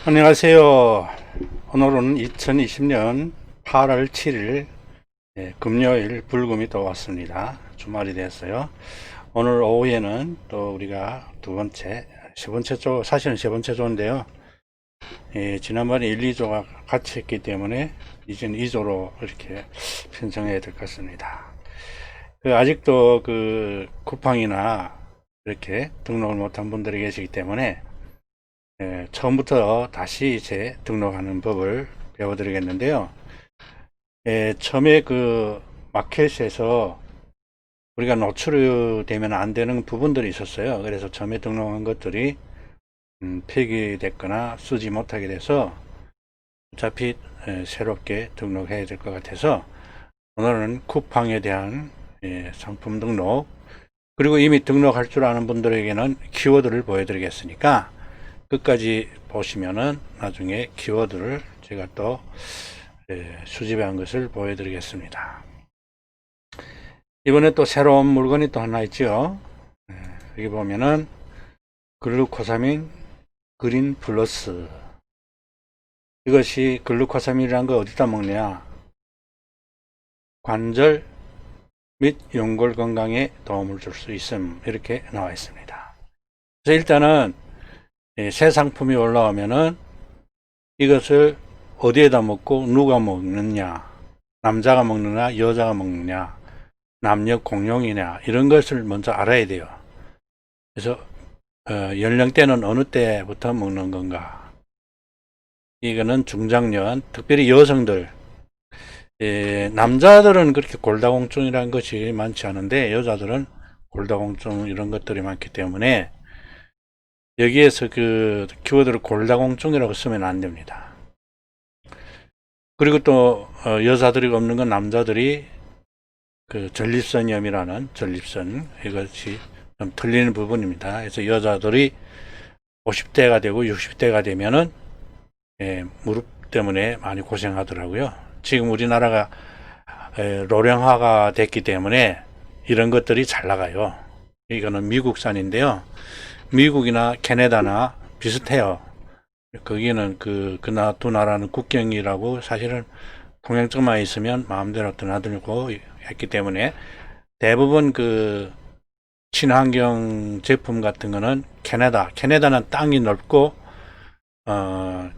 안녕하세요. 오늘은 2020년 8월 7일 금요일 불금이 또 왔습니다. 주말이 됐어요. 오늘 오후에는 또 우리가 세 번째 조, 사실은 세 번째 조인데요. 지난번에 1, 2조가 같이 했기 때문에 이제는 2조로 이렇게 편성해야 될 것 같습니다. 아직도 쿠팡이나 이렇게 등록을 못한 분들이 계시기 때문에 처음부터 다시 이제 등록하는 법을 배워드리겠는데요. 처음에 마켓에서 우리가 노출되면 안 되는 부분들이 있었어요. 그래서 처음에 등록한 것들이 폐기됐거나 쓰지 못하게 돼서 어차피 새롭게 등록해야 될 것 같아서 오늘은 쿠팡에 대한 상품 등록, 그리고 이미 등록할 줄 아는 분들에게는 키워드를 보여드리겠으니까 끝까지 보시면은 나중에 키워드를 제가 또 수집한 것을 보여드리겠습니다. 이번에 또 새로운 물건이 또 하나 있죠. 여기 보면은 글루코사민 그린 플러스. 이것이 글루코사민이란 거 어디다 먹느냐? 관절 및 연골 건강에 도움을 줄 수 있음, 이렇게 나와 있습니다. 그래서 일단은 새 상품이 올라오면은 이것을 어디에다 먹고 누가 먹느냐, 남자가 먹느냐 여자가 먹느냐, 남녀 공용이냐, 이런 것을 먼저 알아야 돼요. 그래서 연령대는 어느 때부터 먹는 건가, 이거는 중장년, 특별히 여성들, 남자들은 그렇게 골다공증이라는 것이 많지 않은데 여자들은 골다공증 이런 것들이 많기 때문에 여기에서 키워드를 골다공증이라고 쓰면 안 됩니다. 그리고 또 여자들이 없는 건 남자들이 전립선염이라는 전립선, 이것이 좀 틀리는 부분입니다. 그래서 여자들이 50대가 되고 60대가 되면은 무릎 때문에 많이 고생하더라고요. 지금 우리나라가 로령화가 됐기 때문에 이런 것들이 잘 나가요. 이거는 미국산인데요. 미국이나 캐나다나 비슷해요. 거기는 두 나라는 국경이라고 사실은 통행증만 있으면 마음대로 드나들고 했기 때문에 대부분 친환경 제품 같은 거는 캐나다는 땅이 넓고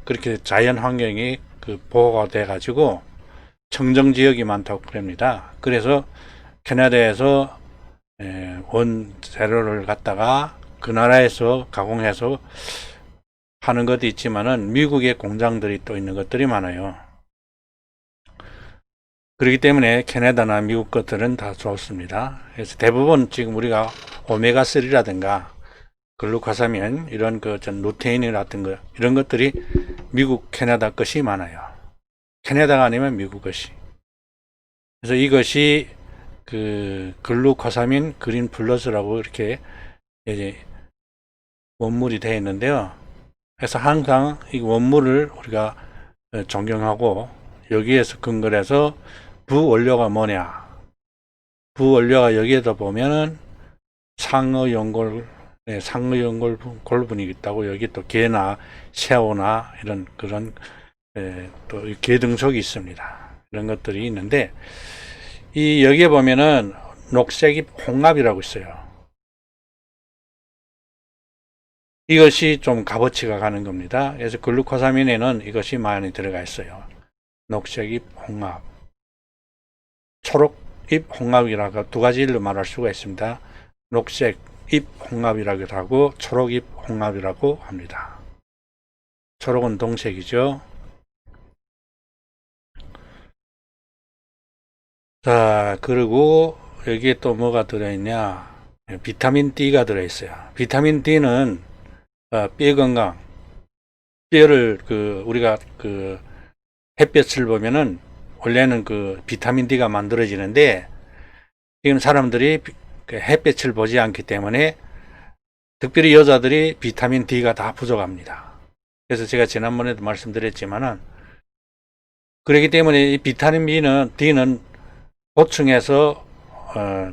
그렇게 자연 환경이 보호가 돼 가지고 청정 지역이 많다고 그럽니다. 그래서 캐나다에서 원 재료를 갖다가 그 나라에서 가공해서 하는 것도 있지만은 미국의 공장들이 또 있는 것들이 많아요. 그렇기 때문에 캐나다나 미국 것들은 다 좋습니다. 그래서 대부분 지금 우리가 오메가3라든가 글루코사민 이런 루테인이라든가 이런 것들이 미국 캐나다 것이 많아요. 캐나다가 아니면 미국 것이. 그래서 이것이 글루코사민 그린 플러스라고 이렇게 이제 원물이 되어 있는데요. 그래서 항상 이 원물을 우리가 존경하고 여기에서 근거를 해서 부원료가 뭐냐, 부원료가 여기에다 보면은 상어연골 골분이 있다고, 여기 또 게나 새우나 이런 또 게등속이 있습니다. 이런 것들이 있는데 여기에 보면은 녹색이 홍합이라고 있어요. 이것이 좀 값어치가 가는 겁니다. 그래서 글루코사민에는 이것이 많이 들어가 있어요. 녹색잎 홍합, 초록잎 홍합이라고 두 가지 일로 말할 수가 있습니다. 녹색잎 홍합이라고 하고 초록잎 홍합이라고 합니다. 초록은 동색이죠. 자, 그리고 여기에 또 뭐가 들어있냐, 비타민 D가 들어있어요. 비타민 D는 뼈 건강, 특별을 우리가 햇볕을 보면은 원래는 비타민 D가 만들어지는데 지금 사람들이 그 햇볕을 보지 않기 때문에 특별히 여자들이 비타민 D가 다 부족합니다. 그래서 제가 지난번에도 말씀드렸지만은 그렇기 때문에 이 비타민 D는 보충해서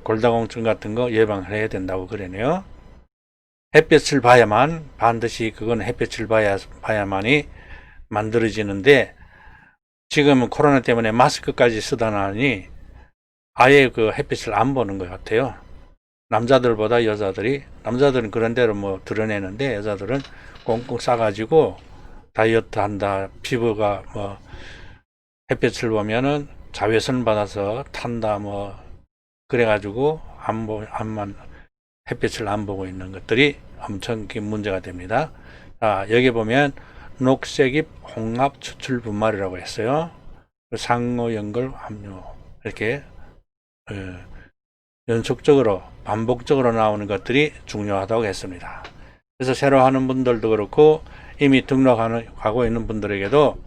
골다공증 같은 거 예방을 해야 된다고 그러네요. 햇볕을 봐야만 반드시 그건 햇볕을 봐야만이 만들어지는데 지금은 코로나 때문에 마스크까지 쓰다 나니 아예 그 햇빛을 안 보는 것 같아요. 남자들보다 남자들은 그런 대로 뭐 드러내는데 여자들은 꽁꽁 싸가지고 다이어트 한다, 피부가 뭐 햇빛을 보면은 자외선 받아서 탄다 뭐 그래가지고 안만 햇빛을 안 보고 있는 것들이 엄청 큰 문제가 됩니다. 자, 여기 보면 녹색잎 홍합 추출 분말이라고 했어요. 상어연골 함유 이렇게 연속적으로 반복적으로 나오는 것들이 중요하다고 했습니다. 그래서 새로 하는 분들도 그렇고 이미 등록하고 있는 분들에게도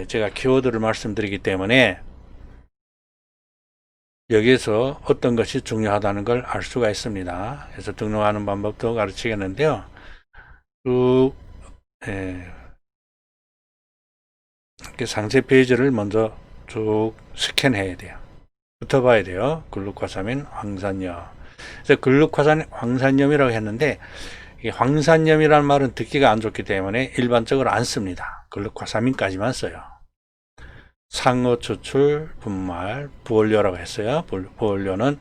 제가 키워드를 말씀드리기 때문에 여기에서 어떤 것이 중요하다는 걸 알 수가 있습니다. 그래서 등록하는 방법도 가르치겠는데요. 이렇게 상세 페이지를 먼저 쭉 스캔해야 돼요. 붙어봐야 돼요. 글루코사민, 황산염. 그래서 글루코사민, 황산염이라고 했는데 이 황산염이라는 말은 듣기가 안 좋기 때문에 일반적으로 안 씁니다. 글루코사민까지만 써요. 상어 추출 분말, 부원료라고 했어요. 부원료는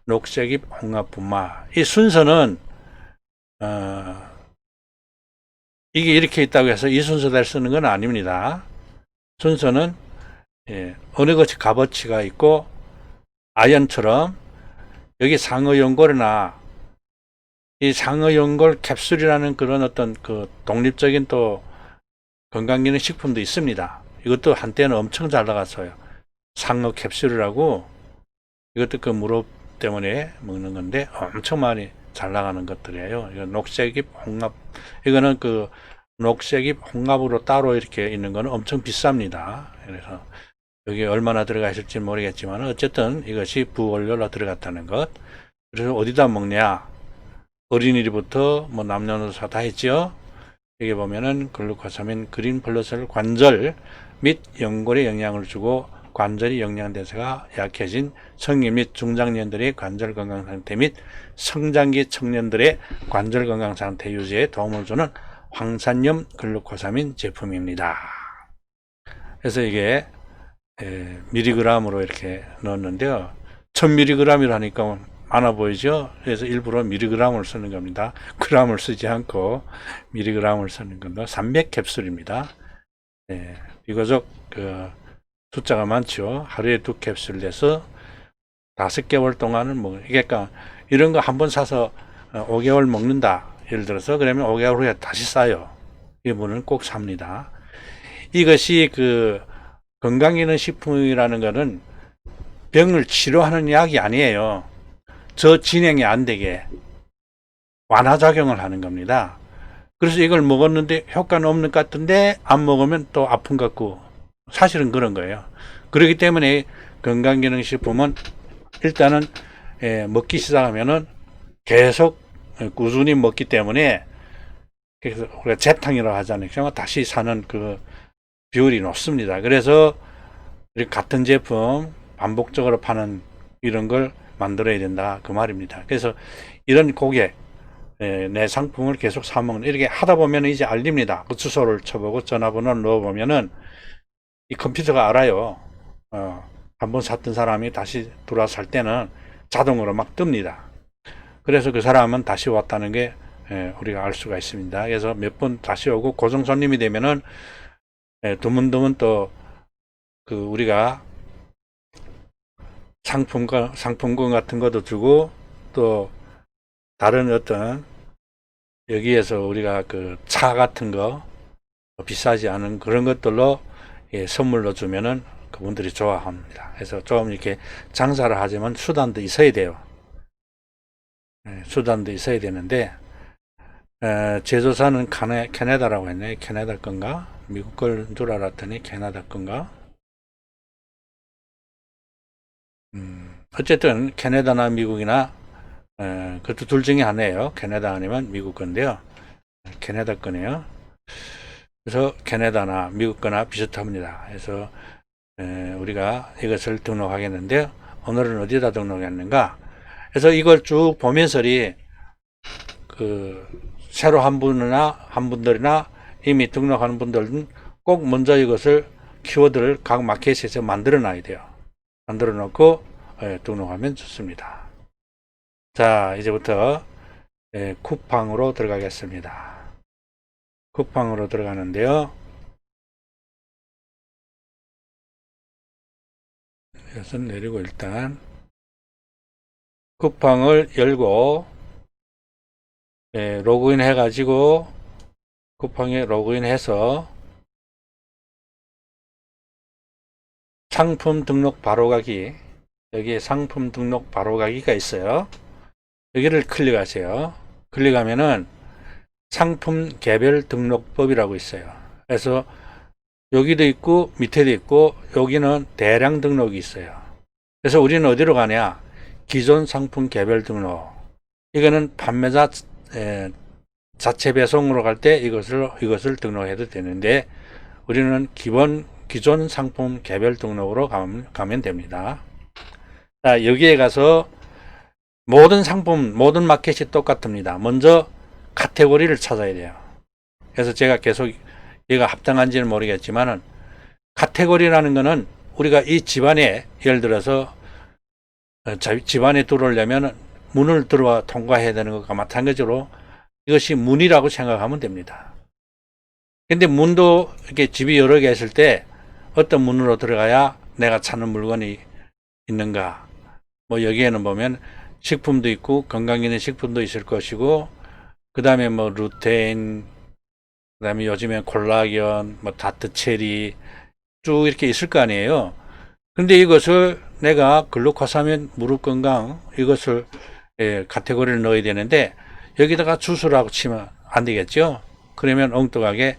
녹색잎 홍합 분말. 이 순서는 이게 이렇게 있다고 해서 이 순서대로 쓰는 건 아닙니다. 순서는 어느 것이 값어치가 있고 아연처럼 여기 상어연골이나 이 상어연골 캡슐이라는 그런 어떤 독립적인 또 건강기능 식품도 있습니다. 이것도 한때는 엄청 잘 나갔어요. 상어 캡슐이라고 이것도 무릎 때문에 먹는 건데 엄청 많이 잘 나가는 것들이에요. 이거 녹색잎 홍합 이거는 녹색잎 홍합으로 따로 이렇게 있는 거는 엄청 비쌉니다. 그래서 여기 얼마나 들어가 있을지 모르겠지만 어쨌든 이것이 부원료로 들어갔다는 것. 그래서 어디다 먹냐? 어린이부터 뭐 남녀노소 다 했죠. 여기 보면은 글루코사민 그린 플러스를 관절 및 연골에 영향을 주고 관절이 영양대사가 약해진 성인 및 중장년들의 관절 건강 상태 및 성장기 청년들의 관절 건강 상태 유지에 도움을 주는 황산염 글루코사민 제품입니다. 그래서 이게 미리그램으로 이렇게 넣었는데요. 1000mg이라니까 많아 보이죠? 그래서 일부러 미리그램을 쓰는 겁니다. g을 쓰지 않고 미리그램을 쓰는 겁니다. 300캡슐입니다. 비교적 숫자가 많죠. 하루에 2캡슐 내서 5개월 동안은 그러니까 이런 거 한번 사서 5개월 먹는다. 예를 들어서 그러면 5개월 후에 다시 싸요. 이분은 꼭 삽니다. 이것이 건강기능식품이라는 것은 병을 치료하는 약이 아니에요. 저 진행이 안 되게 완화작용을 하는 겁니다. 그래서 이걸 먹었는데 효과는 없는 것 같은데 안 먹으면 또 아픈 것 같고 사실은 그런 거예요. 그렇기 때문에 건강기능식품은 일단은 먹기 시작하면은 계속 꾸준히 먹기 때문에 그래서 우리가 재탕이라고 하잖아요. 다시 사는 비율이 높습니다. 그래서 같은 제품 반복적으로 파는 이런 걸 만들어야 된다 그 말입니다. 그래서 이런 고객 내 상품을 계속 사먹는 이렇게 하다 보면 이제 알립니다. 그 주소를 쳐보고 전화번호를 넣어보면은 이 컴퓨터가 알아요. 한번 샀던 사람이 다시 들어와서 살 때는 자동으로 막 뜹니다. 그래서 그 사람은 다시 왔다는 게 우리가 알 수가 있습니다. 그래서 몇 번 다시 오고 고정 손님이 되면은 드문드문 또 우리가 상품권 같은 것도 주고 또 다른 어떤 여기에서 우리가 차 같은 거 비싸지 않은 그런 것들로 선물로 주면은 그분들이 좋아합니다. 그래서 좀 이렇게 장사를 하지만 수단도 있어야 돼요. 수단도 있어야 되는데 제조사는 캐나다라고 했네. 캐나다 건가? 미국 걸 줄 알았더니 캐나다 건가? 어쨌든 캐나다나 미국이나 그것도 둘 중에 하나예요. 캐나다 아니면 미국 건데요. 캐나다 거네요. 그래서 캐나다나 미국 거나 비슷합니다. 그래서 우리가 이것을 등록하겠는데요. 오늘은 어디다 등록했는가? 그래서 이걸 쭉 보면서리 새로 한 분들이나 이미 등록하는 분들은 꼭 먼저 이것을 키워드를 각 마켓에서 만들어 놔야 돼요. 만들어 놓고 등록하면 좋습니다. 자, 이제부터 쿠팡으로 들어가겠습니다. 쿠팡으로 들어가는데요. 이것은 내리고 일단 쿠팡을 열고 로그인 해가지고 쿠팡에 로그인해서 상품 등록 바로가기, 여기에 상품 등록 바로가기가 있어요. 여기를 클릭하세요. 클릭하면은 상품 개별 등록법이라고 있어요. 그래서 여기도 있고 밑에도 있고 여기는 대량 등록이 있어요. 그래서 우리는 어디로 가냐? 기존 상품 개별 등록. 이거는 판매자 자체 배송으로 갈 때 이것을 등록해도 되는데 우리는 기존 상품 개별 등록으로 가면 됩니다. 자, 여기에 가서 모든 상품, 모든 마켓이 똑같습니다. 먼저 카테고리를 찾아야 돼요. 그래서 제가 계속 얘가 합당한지는 모르겠지만은 카테고리라는 거는 우리가 이 집안에 예를 들어서 집안에 들어오려면 문을 들어와 통과해야 되는 것과 마찬가지로 이것이 문이라고 생각하면 됩니다. 근데 문도 이렇게 집이 여러 개 있을 때 어떤 문으로 들어가야 내가 찾는 물건이 있는가? 뭐 여기에는 보면 식품도 있고 건강기능 식품도 있을 것이고 그 다음에 뭐 루테인, 그 다음에 요즘엔 콜라겐, 뭐 다트체리 쭉 이렇게 있을 거 아니에요. 근데 이것을 내가 글루코사민, 무릎 건강 이것을 카테고리를 넣어야 되는데 여기다가 주스라고 치면 안 되겠죠. 그러면 엉뚱하게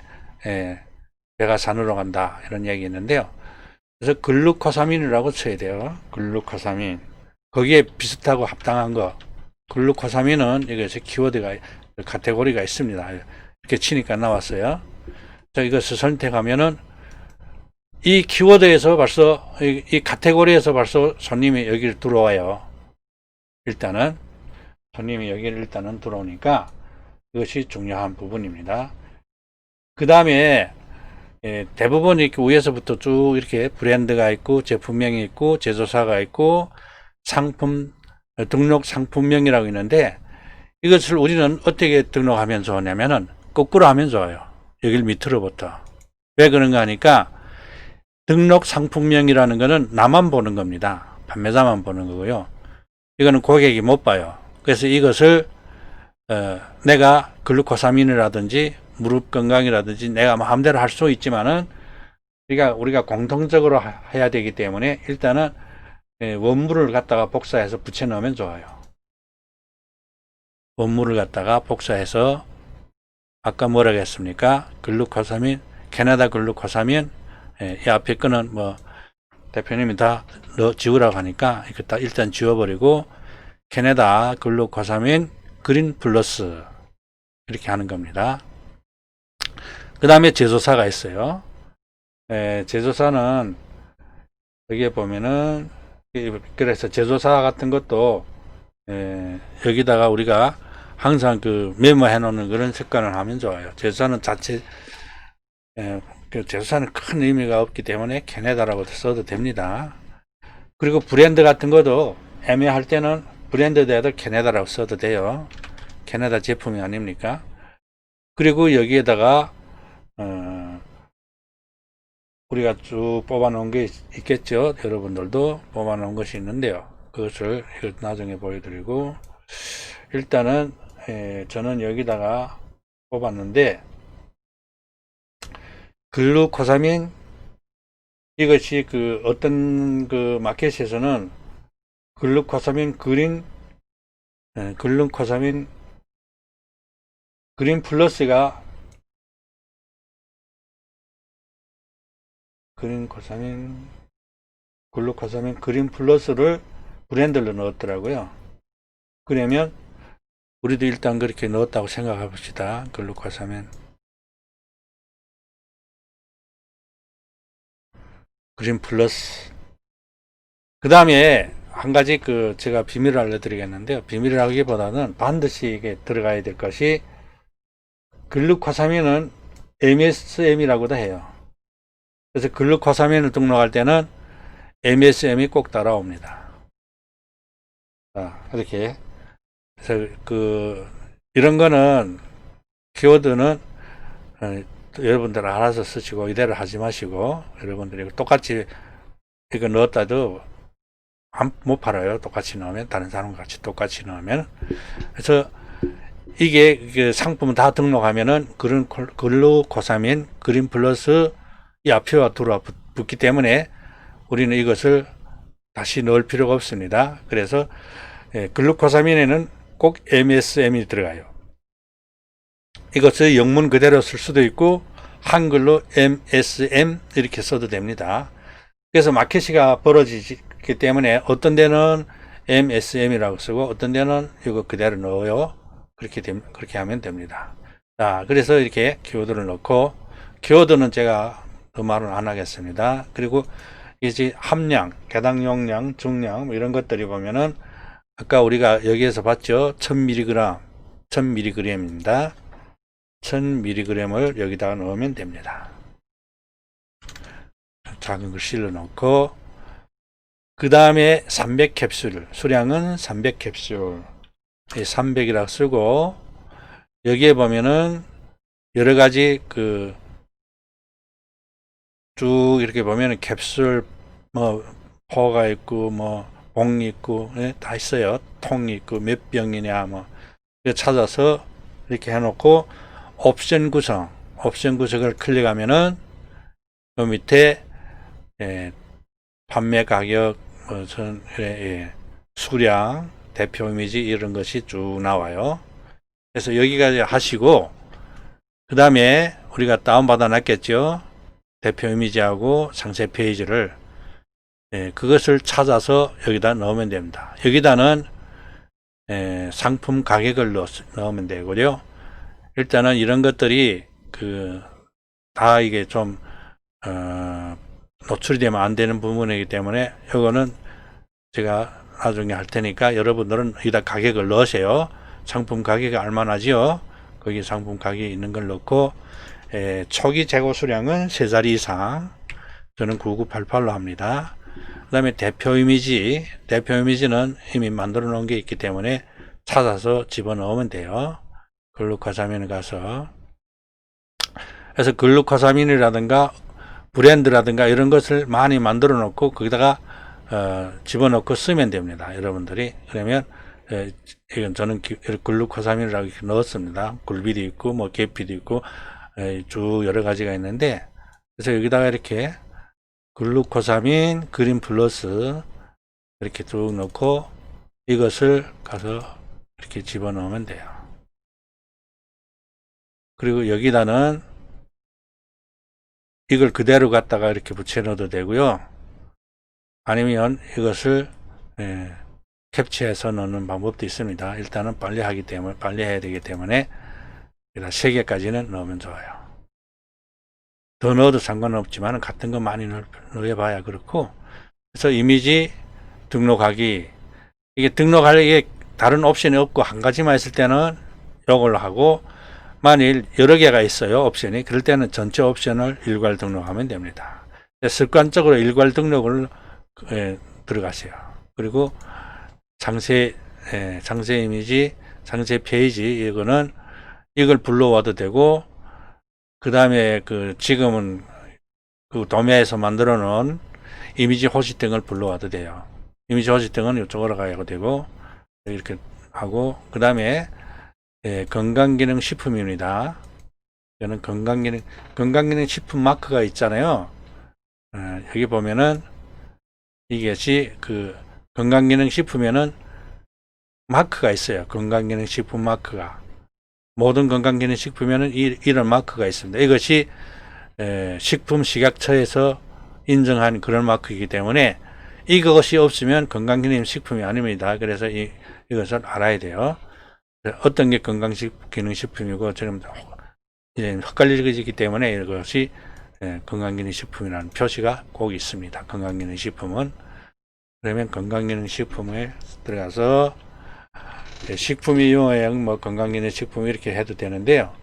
배가 산으로 간다 이런 얘기 있는데요. 그래서 글루코사민이라고 쳐야 돼요. 글루코사민. 거기에 비슷하고 합당한 거. 글루코사민은 이것의 키워드가 카테고리가 있습니다. 이렇게 치니까 나왔어요. 자, 이것을 선택하면은 이 키워드에서 벌써 이 카테고리에서 벌써 손님이 여기를 들어와요. 일단은 손님이 여기를 일단은 들어오니까 이것이 중요한 부분입니다. 그 다음에 대부분 이렇게 위에서부터 쭉 이렇게 브랜드가 있고 제품명이 있고 제조사가 있고 상품 등록 상품명이라고 있는데 이것을 우리는 어떻게 등록하면 좋냐면은 거꾸로 하면 좋아요. 여길 밑으로부터. 왜 그런가 하니까 등록 상품명이라는 것은 나만 보는 겁니다. 판매자만 보는 거고요. 이거는 고객이 못 봐요. 그래서 이것을 내가 글루코사민이라든지 무릎 건강이라든지 내가 마음대로 할 수 있지만은 우리가 공통적으로 해야 되기 때문에 일단은 원물을 갖다가 복사해서 붙여 넣으면 좋아요. 원물을 갖다가 복사해서 아까 뭐라고 했습니까? 글루코사민, 캐나다 글루코사민. 이 앞에 거는 뭐 대표님이 다 지우라고 하니까 이거 다 일단 지워버리고 캐나다 글루코사민 그린 플러스 이렇게 하는 겁니다. 그 다음에 제조사가 있어요. 제조사는 여기에 보면은 그래서 제조사 같은 것도 여기다가 우리가 항상 그 메모해 놓는 그런 습관을 하면 좋아요. 제조사는 제조사는 큰 의미가 없기 때문에 캐나다라고 써도 됩니다. 그리고 브랜드 같은 것도 애매할 때는 브랜드에도 캐나다라고 써도 돼요. 캐나다 제품이 아닙니까? 그리고 여기에다가 우리가 쭉 뽑아 놓은 게 있겠죠. 여러분들도 뽑아 놓은 것이 있는데요. 그것을 나중에 보여드리고 일단은 저는 여기다가 뽑았는데 글루코사민 이것이 그 어떤 그 마켓에서는 글루코사민 그린 글루코사민 그린 플러스가 그린 코사민, 글루코사민, 그린 플러스를 브랜드로 넣었더라고요. 그러면 우리도 일단 그렇게 넣었다고 생각해 봅시다. 글루코사민, 그린 플러스. 그 다음에 한 가지 제가 비밀을 알려드리겠는데요. 비밀이라기보다는 반드시 이게 들어가야 될 것이, 글루코사민은 MSM이라고도 해요. 그래서 글루코사민을 등록할 때는 MSM이 꼭 따라옵니다. 이렇게. 그래서 이런 거는, 키워드는 여러분들 알아서 쓰시고 이대로 하지 마시고, 여러분들이 똑같이 이거 넣었다도 못 팔아요. 똑같이 넣으면, 다른 사람과 같이 똑같이 넣으면. 그래서 이게 상품 다 등록하면은 글루코사민, 그린 플러스 이 앞에와 들어와 붙기 때문에 우리는 이것을 다시 넣을 필요가 없습니다. 그래서 글루코사민에는 꼭 MSM이 들어가요. 이것을 영문 그대로 쓸 수도 있고 한글로 MSM 이렇게 써도 됩니다. 그래서 마켓이 벌어지기 때문에 어떤 데는 MSM이라고 쓰고 어떤 데는 이거 그대로 넣어요. 그렇게 하면 됩니다. 자, 그래서 이렇게 키워드를 넣고, 키워드는 제가 더 말은 안 하겠습니다. 그리고 이제 함량, 개당 용량, 중량 이런 것들이 보면은 아까 우리가 여기에서 봤죠. 1000mg, 1000mg입니다. 1000mg을 여기다가 넣으면 됩니다. 작은 걸 실어 넣고, 그 다음에 300캡슐, 수량은 300캡슐, 300이라고 쓰고, 여기에 보면은 여러 가지 쭉 이렇게 보면은 캡슐 포가 있고 봉이 있고 다 있어요. 통이 있고 몇 병이냐 찾아서 이렇게 해놓고 옵션 구성을 클릭하면은 그 밑에 판매 가격, 수량, 대표 이미지 이런 것이 쭉 나와요. 그래서 여기까지 하시고, 그 다음에 우리가 다운받아 놨겠죠. 대표 이미지하고 상세 페이지를, 그것을 찾아서 여기다 넣으면 됩니다. 여기다는 상품 가격을 넣으면 되고요. 일단은 이런 것들이 다 이게 좀 노출이 되면 안 되는 부분이기 때문에 이거는 제가 나중에 할 테니까 여러분들은 여기다 가격을 넣으세요. 상품 가격이 얼마나지요? 거기 상품 가격이 있는 걸 넣고, 초기 재고 수량은 3자리 이상, 저는 9988로 합니다. 그 다음에 대표 이미지는 이미 만들어 놓은 게 있기 때문에 찾아서 집어넣으면 돼요. 글루코사민에 가서. 그래서 글루코사민이라든가 브랜드라든가 이런 것을 많이 만들어 놓고 거기다가 집어넣고 쓰면 됩니다. 여러분들이. 그러면 이건 저는 글루코사민이라고 이렇게 넣었습니다. 굴비도 있고 계피도 있고 쭉 여러 가지가 있는데, 그래서 여기다가 이렇게 글루코사민 그린 플러스 이렇게 쭉 넣고 이것을 가서 이렇게 집어넣으면 돼요. 그리고 여기다는 이걸 그대로 갖다가 이렇게 붙여 넣어도 되고요. 아니면 이것을 캡처해서 넣는 방법도 있습니다. 일단은 빨리 해야 되기 때문에 3개까지는 넣으면 좋아요. 더 넣어도 상관없지만 같은 거 많이 넣어봐야 그렇고, 그래서 이미지 등록하기, 이게 등록하기에 다른 옵션이 없고 한 가지만 있을 때는 이걸로 하고, 만일 여러 개가 있어요, 옵션이. 그럴 때는 전체 옵션을 일괄 등록하면 됩니다. 습관적으로 일괄 등록을 들어가세요. 그리고 상세 이미지, 상세 페이지, 이걸 불러와도 되고, 그 다음에 지금은 도매에서 만들어 놓은 이미지 호스팅을 불러와도 돼요. 이미지 호스팅은 이쪽으로 가야 되고, 이렇게 하고, 그 다음에 건강기능 식품입니다. 이거는 건강기능 식품 마크가 있잖아요. 여기 보면은 이것이 건강기능 식품에는 마크가 있어요. 건강기능 식품 마크가. 모든 건강기능식품에는 이런 마크가 있습니다. 이것이 식품식약처에서 인정한 그런 마크이기 때문에 이것이 없으면 건강기능식품이 아닙니다. 그래서 이것을 알아야 돼요. 어떤 게 건강기능식품이고 지금 이제 헷갈리기 때문에 이것이 건강기능식품이라는 표시가 꼭 있습니다. 건강기능식품은. 그러면 건강기능식품에 들어가서 식품이 용어형 뭐 건강기능식품 이렇게 해도 되는데요.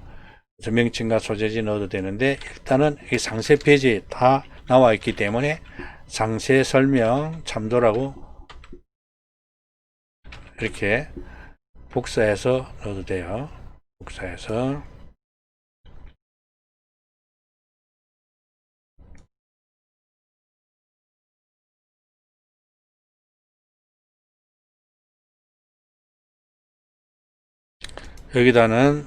명칭과 소재지 넣어도 되는데 일단은 이 상세 페이지에 다 나와 있기 때문에 상세 설명 참조라고 이렇게 복사해서 넣어도 돼요. 복사해서 여기다는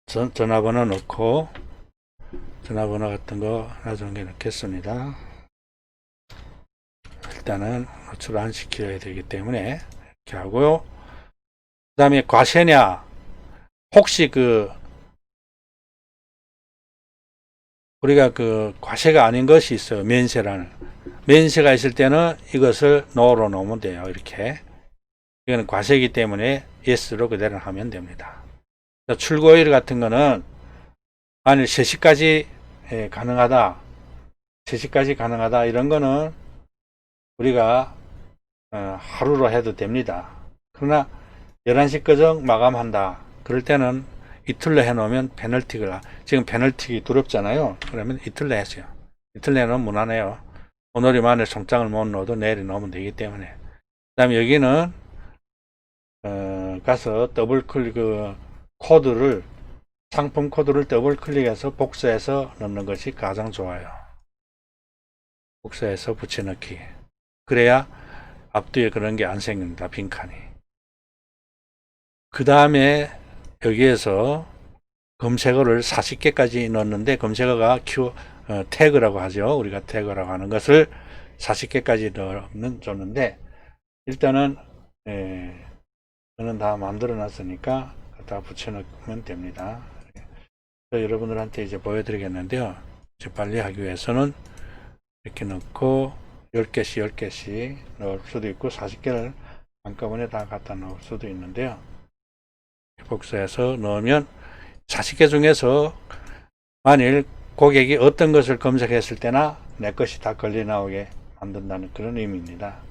전화번호 넣고 전화번호 같은 거 나중에 넣겠습니다. 일단은 노출 안 시켜야 되기 때문에 이렇게 하고요. 그 다음에 과세냐, 혹시 우리가 과세가 아닌 것이 있어요. 면세라는. 면세가 있을 때는 이것을 no로 놓으면 돼요. 이렇게. 이거는 과세이기 때문에 yes로 그대로 하면 됩니다. 출고일 같은 거는 만일 3시까지 가능하다, 3시까지 가능하다 이런 거는 우리가 하루로 해도 됩니다. 그러나 11시 거정 마감한다. 그럴 때는 이틀로 해놓으면 페널티가, 지금 페널티 두렵잖아요. 그러면 이틀로 했어요. 이틀 내놓으면 무난해요. 오늘이 만일 송장을 못 넣어도 내일이 넣으면 되기 때문에. 그 다음에 여기는 가서 더블 클릭 코드를, 상품 코드를 더블 클릭해서 복사해서 넣는 것이 가장 좋아요. 복사해서 붙여넣기. 그래야 앞뒤에 그런 게 안 생깁니다. 빈칸이. 그 다음에 여기에서 검색어를 40개까지 넣었는데 검색어가 태그라고 하죠. 우리가 태그라고 하는 것을 40개까지 줬는데 일단은 저는 다 만들어 놨으니까 갖다 붙여넣으면 됩니다. 여러분들한테 이제 보여드리겠는데요. 이제 빨리 하기 위해서는 이렇게 넣고 10개씩 10개씩 넣을 수도 있고 40개를 한꺼번에 다 갖다 넣을 수도 있는데요. 복사해서 넣으면 40개 중에서 만일 고객이 어떤 것을 검색했을 때나 내 것이 다 걸려 나오게 만든다는 그런 의미입니다.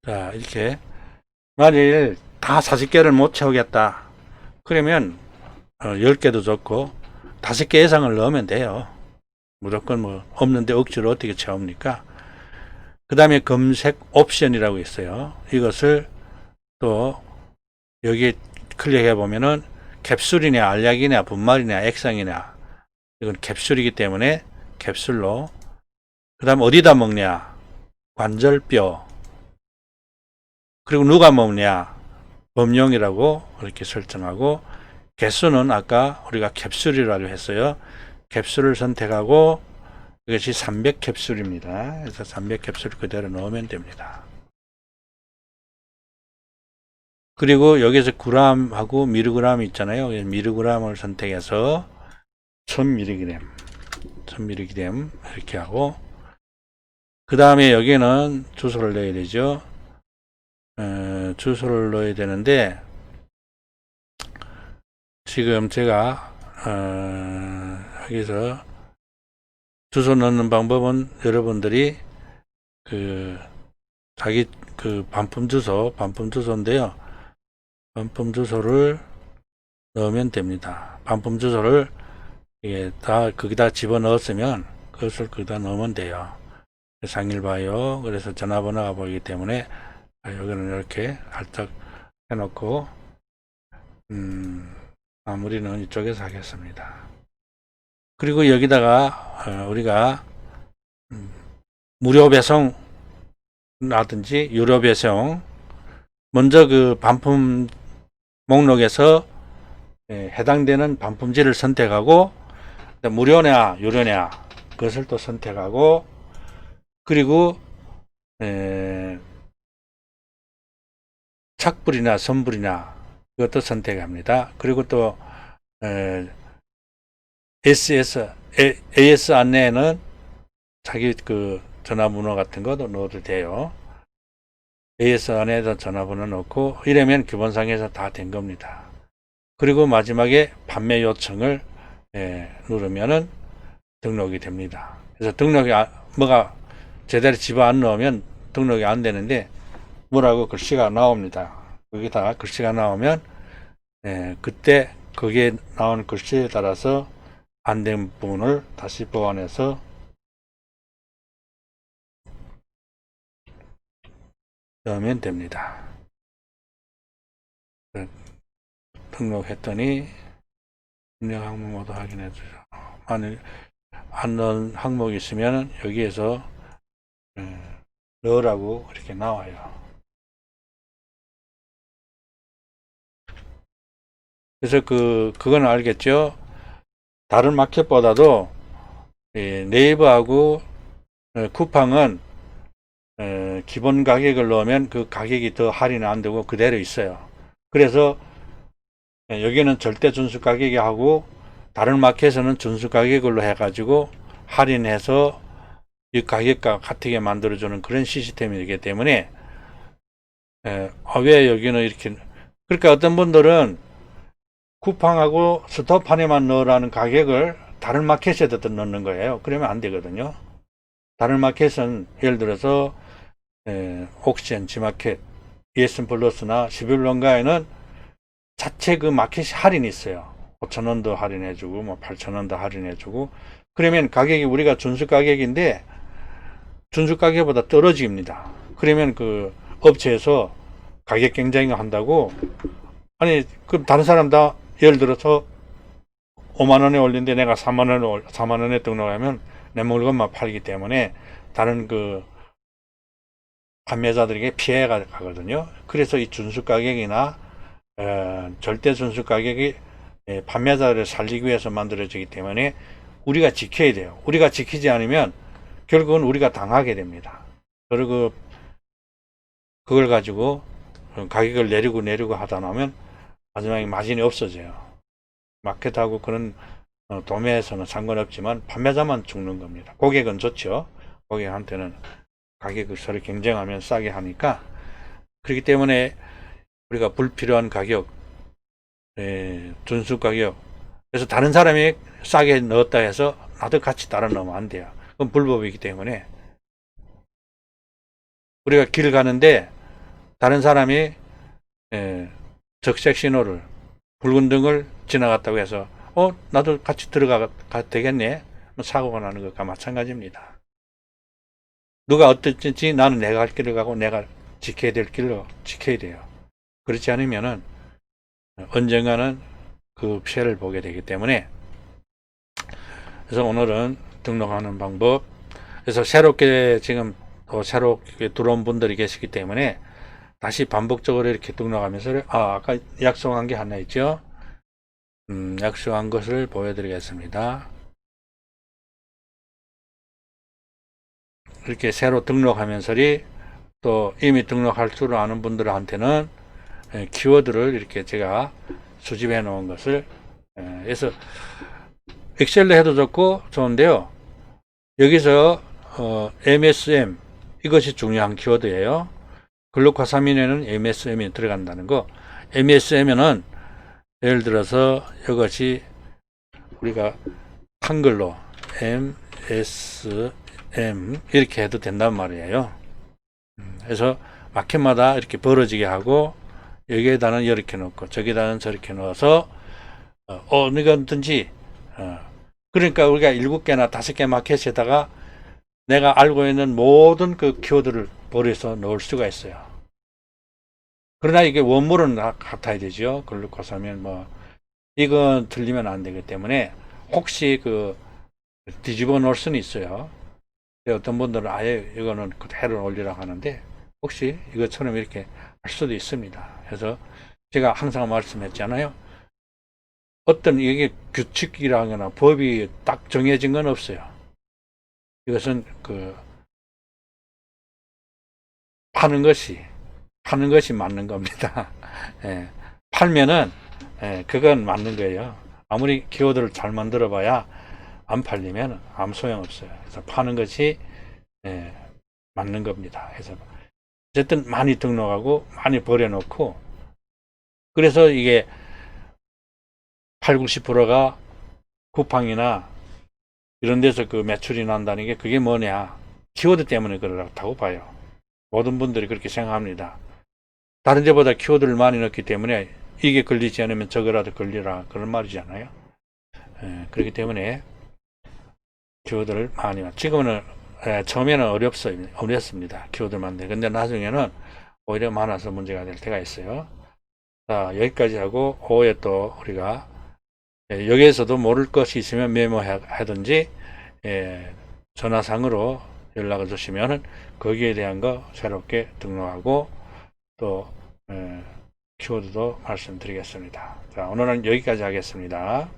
자, 이렇게 만일 다 40개를 못 채우겠다. 그러면 10개도 좋고 5개 이상을 넣으면 돼요. 무조건 뭐 없는데 억지로 어떻게 채웁니까? 그 다음에 검색 옵션이라고 있어요. 이것을 또 여기 클릭해 보면은 캡슐이냐 알약이냐 분말이냐 액상이냐, 이건 캡슐이기 때문에 캡슐로. 그 다음 어디다 먹냐, 관절뼈. 그리고 누가 먹냐, 범용이라고 이렇게 설정하고, 개수는 아까 우리가 캡슐이라고 했어요. 캡슐을 선택하고 이것이 300캡슐입니다. 그래서 300캡슐 그대로 넣으면 됩니다. 그리고 여기서 g하고 mg 있잖아요. mg을 선택해서 1000mg 이렇게 하고, 그 다음에 여기는 주소를 넣어야 되죠. 주소를 넣어야 되는데 지금 제가 여기서 주소 넣는 방법은 여러분들이 자기 반품 주소인데요. 반품 주소를 넣으면 됩니다. 반품 주소를 다 거기다 집어넣었으면 그것을 거기다 넣으면 돼요. 상일바이오, 그래서 전화번호가 보이기 때문에 여기는 이렇게 살짝 해놓고 마무리는 이쪽에서 하겠습니다. 그리고 여기다가 우리가 무료 배송 라든지 유료 배송, 먼저 반품 목록에서 해당되는 반품지를 선택하고 무료냐 유료냐 그것을 또 선택하고 그리고 착불이나 선불이나 그것도 선택합니다. 그리고 또 AS 안내에는 자기 그 전화번호 같은 것도 넣어도 돼요. AS 안에다 전화번호 넣고 이러면 기본상에서 다 된 겁니다. 그리고 마지막에 판매 요청을 누르면은 등록이 됩니다. 그래서 등록이 뭐가 제대로 집어 안 넣으면 등록이 안 되는데 뭐라고 글씨가 나옵니다. 여기다가 글씨가 나오면 그때 거기에 나온 글씨에 따라서 안 된 부분을 다시 보완해서 넣으면 됩니다. 등록했더니 입력 항목 모두 확인해 주죠. 만일 안 넣은 항목이 있으면 여기에서 넣으라고 이렇게 나와요. 그래서 그건 알겠죠? 다른 마켓보다도 네이버하고 쿠팡은 기본 가격을 넣으면 그 가격이 더 할인 안 되고 그대로 있어요. 그래서 여기는 절대 준수 가격이 하고 다른 마켓에서는 준수 가격으로 해가지고 할인해서 이 가격과 같게 만들어주는 그런 시스템이기 때문에 왜 여기는 이렇게 그러니까 어떤 분들은 쿠팡하고 스토판에만 넣으라는 가격을 다른 마켓에다 넣는 거예요. 그러면 안 되거든요. 다른 마켓은 예를 들어서 옥션, 지마켓, ESN 플러스나 11원가에는 자체 그 마켓이 할인이 있어요. 5,000원 더 할인해주고 뭐 8,000원 더 할인해주고 그러면 가격이 우리가 준수 가격인데 준수 가격보다 떨어집니다. 그러면 그 업체에서 가격 경쟁을 한다고 아니 그럼 다른 사람 다 예를 들어서 5만원에 올린데 내가 4만원에 등록하면 내 물건만 팔기 때문에 다른 그 판매자들에게 피해가 가거든요. 그래서 이 준수 가격이나 절대 준수 가격이 판매자를 살리기 위해서 만들어지기 때문에 우리가 지켜야 돼요. 우리가 지키지 않으면 결국은 우리가 당하게 됩니다. 그리고 그걸 가지고 가격을 내리고 하다 나면 마지막에 마진이 없어져요. 마켓하고 그런 도매에서는 상관없지만 판매자만 죽는 겁니다. 고객은 좋죠. 고객한테는 가격을 서로 경쟁하면 싸게 하니까 그렇기 때문에 우리가 불필요한 가격 준수 가격 그래서 다른 사람이 싸게 넣었다 해서 나도 같이 따라 넣으면 안 돼요. 그건 불법이기 때문에 우리가 길 가는데 다른 사람이 적색 신호를 붉은 등을 지나갔다고 해서 나도 같이 들어가 되겠네 사고가 나는 것과 마찬가지입니다. 누가 어떨지 나는 내가 할 길을 가고 내가 지켜야 될 길로 지켜야 돼요. 그렇지 않으면은 언젠가는 그 피해를 보게 되기 때문에 그래서 오늘은 등록하는 방법 그래서 새롭게 지금 또 새롭게 들어온 분들이 계시기 때문에 다시 반복적으로 이렇게 등록하면서 아까 약속한 게 하나 있죠. 약속한 것을 보여드리겠습니다. 이렇게 새로 등록하면서 또 이미 등록할 줄 아는 분들한테는 키워드를 이렇게 제가 수집해 놓은 것을 그래서 엑셀로 해도 좋고 좋은데요. 여기서 MSM 이것이 중요한 키워드예요. 글루코사민에는 MSM이 들어간다는 거. MSM에는 예를 들어서 이것이 우리가 한글로 MSM 이렇게 해도 된단 말이에요. 그래서 마켓마다 이렇게 벌어지게 하고 여기에다는 이렇게 넣고 저기에다는 저렇게 넣어서 어느 건든지 그러니까 우리가 7개나 5개 마켓에다가 내가 알고 있는 모든 그 키워드를 벌여서 넣을 수가 있어요. 그러나 이게 원물은 같아야 되죠. 글루코사민 이건 틀리면 안 되기 때문에 혹시 뒤집어 놓을 수는 있어요. 어떤 분들은 아예 이거는 그대로 올리라고 하는데 혹시 이것처럼 이렇게 할 수도 있습니다. 그래서 제가 항상 말씀했잖아요. 어떤 이게 규칙이라거나 법이 딱 정해진 건 없어요. 이것은 파는 것이 맞는 겁니다. 예, 팔면은 그건 맞는 거예요. 아무리 키워드를 잘 만들어 봐야 안 팔리면 아무 소용 없어요. 그래서 파는 것이 맞는 겁니다. 그래서 어쨌든 많이 등록하고 많이 버려놓고, 그래서 이게 8, 90%가 쿠팡이나 이런 데서 그 매출이 난다는 게 그게 뭐냐, 키워드 때문에 그렇다고 봐요. 모든 분들이 그렇게 생각합니다. 다른 데보다 키워드를 많이 넣기 때문에 이게 걸리지 않으면 저거라도 걸리라, 그런 말이잖아요. 그렇기 때문에 키워드를 많이, 지금은 처음에는 어렵습니다. 키워드 만들. 근데 나중에는 오히려 많아서 문제가 될 때가 있어요. 자, 여기까지 하고, 오후에 또 우리가 여기에서도 모를 것이 있으면 메모하든지 전화상으로 연락을 주시면 거기에 대한 거 새롭게 등록하고 또 키워드도 말씀드리겠습니다. 자, 오늘은 여기까지 하겠습니다.